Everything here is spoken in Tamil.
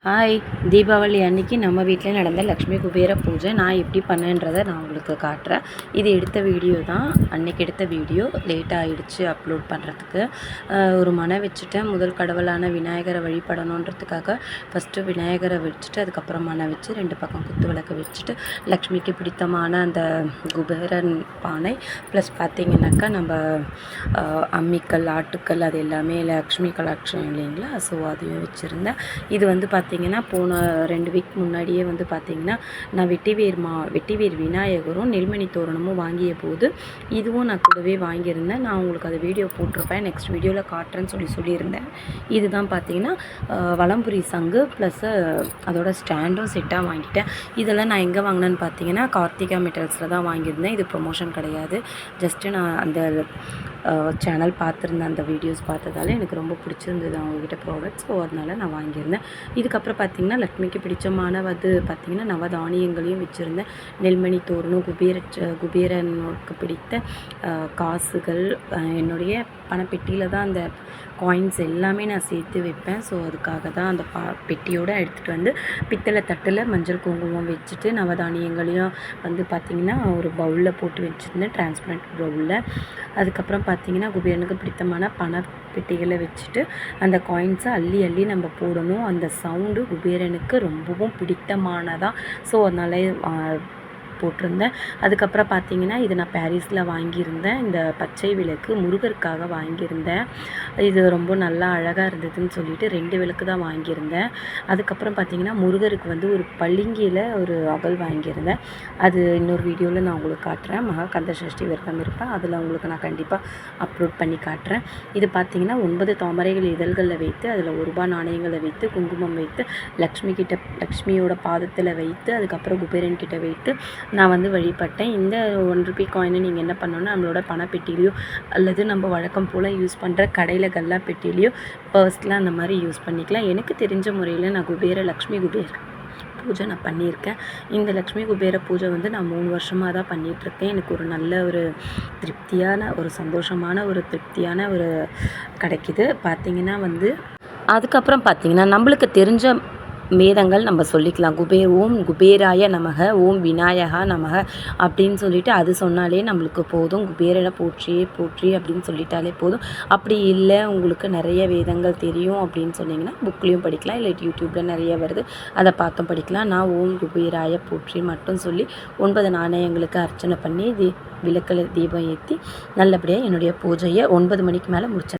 ஹாய், தீபாவளி அன்னைக்கு நம்ம வீட்டில் நடந்த லக்ஷ்மி குபேர பூஜை நான் எப்படி பண்ணேன்றதை நான் உங்களுக்கு காட்டுறேன். இது எடுத்த வீடியோ தான். அன்னைக்கு எடுத்த வீடியோ லேட் ஆகிடுச்சு அப்லோட் பண்ணுறதுக்கு. ஒரு மனை வச்சுட்டேன். முதல் கடவுளான விநாயகரை வழிபடணுன்றதுக்காக ஃபஸ்ட்டு விநாயகரை வச்சுட்டு அதுக்கப்புறம் மனை வச்சு 2 பக்கம் குத்து விளக்கு வச்சுட்டு லக்ஷ்மிக்கு பிடித்தமான அந்த குபேரன் பானை ப்ளஸ் பார்த்திங்கனாக்கா நம்ம அம்மிக்கல் ஆட்டுக்கல் அது எல்லாமே லக்ஷ்மி கலாட்சம் இல்லைங்களா, ஸோ அதையும் வச்சுருந்தேன். இது வந்து பார்த்திங்கன்னா போன 2 வீக் முன்னாடியே வந்து பார்த்திங்கன்னா நான் வெட்டிவேர் விநாயகரும் நெல்மணி தோரணமும் வாங்கிய போது இதுவும் நான் கூடவே வாங்கியிருந்தேன். நான் உங்களுக்கு அது வீடியோ போட்டிருப்பேன், நெக்ஸ்ட் வீடியோவில் காட்டுறேன்னு சொல்லியிருந்தேன். இதுதான் பார்த்திங்கன்னா வலம்புரி சங்கு ப்ளஸ் அதோட ஸ்டாண்டும் செட்டாக வாங்கிட்டேன். இதெல்லாம் நான் எங்கே வாங்கினேன்னு பார்த்தீங்கன்னா கார்த்திகா மெட்டல்ஸில் தான் வாங்கியிருந்தேன். இது ப்ரொமோஷன் கிடையாது, ஜஸ்ட்டு நான் அந்த சேனல் பார்த்துருந்தேன். அந்த வீடியோஸ் பார்த்ததால எனக்கு ரொம்ப பிடிச்சிருந்தது அவங்கக்கிட்ட ப்ராடக்ட்ஸ், ஸோ அதனால் நான் வாங்கியிருந்தேன். இதுக்கப்புறம் பார்த்திங்கன்னா லக்ஷ்மிக்கு பிடிச்சமான பார்த்திங்கன்னா நவதானியங்களையும் வச்சுருந்தேன். நெல்மணி தோரணம், குபேரனுக்கு பிடித்த காசுகள், என்னுடைய பணப்பெட்டியில் தான் அந்த காயின்ஸ் எல்லாமே நான் சேர்த்து வைப்பேன். ஸோ அதுக்காக தான் அந்த பெட்டியோடு எடுத்துகிட்டு வந்து பித்தளை தட்டில் மஞ்சள் குங்குமம் வச்சுட்டு நவதானியங்களையும் வந்து பார்த்திங்கன்னா ஒரு பவுலில் போட்டு வச்சுருந்தேன், டிரான்ஸ்பரண்ட் பவுலில். அதுக்கப்புறம் பார்த்திங்கன்னா குபேரனுக்கு பிடித்தமான பணப்பெட்டிகளை வச்சுட்டு அந்த காயின்ஸை அள்ளி அள்ளி நம்ம போடணும். அந்த சவுண்டு குபேரனுக்கு ரொம்பவும் பிடித்தமானதாக, ஸோ அதனால் போட்டிருந்தேன். அதுக்கப்புறம் பார்த்திங்கன்னா இது நான் பாரிஸில் வாங்கியிருந்தேன். இந்த பச்சை விளக்கு முருகருக்காக வாங்கியிருந்தேன். இது ரொம்ப நல்லா அழகாக இருந்ததுன்னு சொல்லிட்டு 2 விளக்கு தான் வாங்கியிருந்தேன். அதுக்கப்புறம் பார்த்திங்கன்னா முருகருக்கு வந்து ஒரு பளிங்கியில் ஒரு அகல் வாங்கியிருந்தேன். அது இன்னொரு வீடியோவில் நான் உங்களுக்கு காட்டுறேன். மகா கந்த சஷ்டி விரதம் இருப்பேன், அதில் உங்களுக்கு நான் கண்டிப்பாக அப்லோட் பண்ணி காட்டுறேன். இது பார்த்திங்கன்னா 9 தாமரைகள் இதழ்களில் வைத்து அதில் ₹1 நாணயங்களை வைத்து குங்குமம் வைத்து லக்ஷ்மியோட பாதத்தில் வைத்து அதுக்கப்புறம் குபேரன் கிட்ட வைத்து நான் வந்து வழிபட்டேன். இந்த ₹1 காயினை நீங்கள் என்ன பண்ணணும்னா நம்மளோட பணப்பெட்டிலையோ அல்லது நம்ம வழக்கம் போல் யூஸ் பண்ணுற கடையில் கல்லா பெட்டிலையோ பர்ஸில் அந்த மாதிரி யூஸ் பண்ணிக்கலாம். எனக்கு தெரிஞ்ச முறையில் நான் லக்ஷ்மி குபேர பூஜை நான் பண்ணியிருக்கேன். இந்த லக்ஷ்மி குபேர பூஜை வந்து நான் 3 வருஷமாக தான் பண்ணிகிட்ருக்கேன். எனக்கு ஒரு நல்ல ஒரு திருப்தியான ஒரு சந்தோஷமான ஒரு திருப்தியான ஒரு கிடைக்கிது. பார்த்திங்கன்னா வந்து அதுக்கப்புறம் பார்த்திங்கன்னா நம்மளுக்கு தெரிஞ்ச வேதங்கள் நம்ம சொல்லிக்கலாம். ஓம் குபேராய நமக, ஓம் விநாயகா நமக அப்படின்னு சொல்லிட்டு அது சொன்னாலே நம்மளுக்கு போதும். குபேரனை போற்றியே போற்றி அப்படின்னு சொல்லிட்டாலே போதும். அப்படி இல்லை உங்களுக்கு நிறைய வேதங்கள் தெரியும் அப்படின்னு சொன்னிங்கன்னா புக்லேயும் படிக்கலாம், இல்லை யூடியூப்பில் நிறைய வருது, அதை பார்த்தும் படிக்கலாம். நான் ஓம் குபேராய போற்றி மட்டும் சொல்லி 9 நாணயங்களுக்கு அர்ச்சனை பண்ணி விளக்கில் தீபம் ஏற்றி நல்லபடியாக என்னுடைய பூஜையை 9 மணிக்கு மேலே முடிச்சேன்.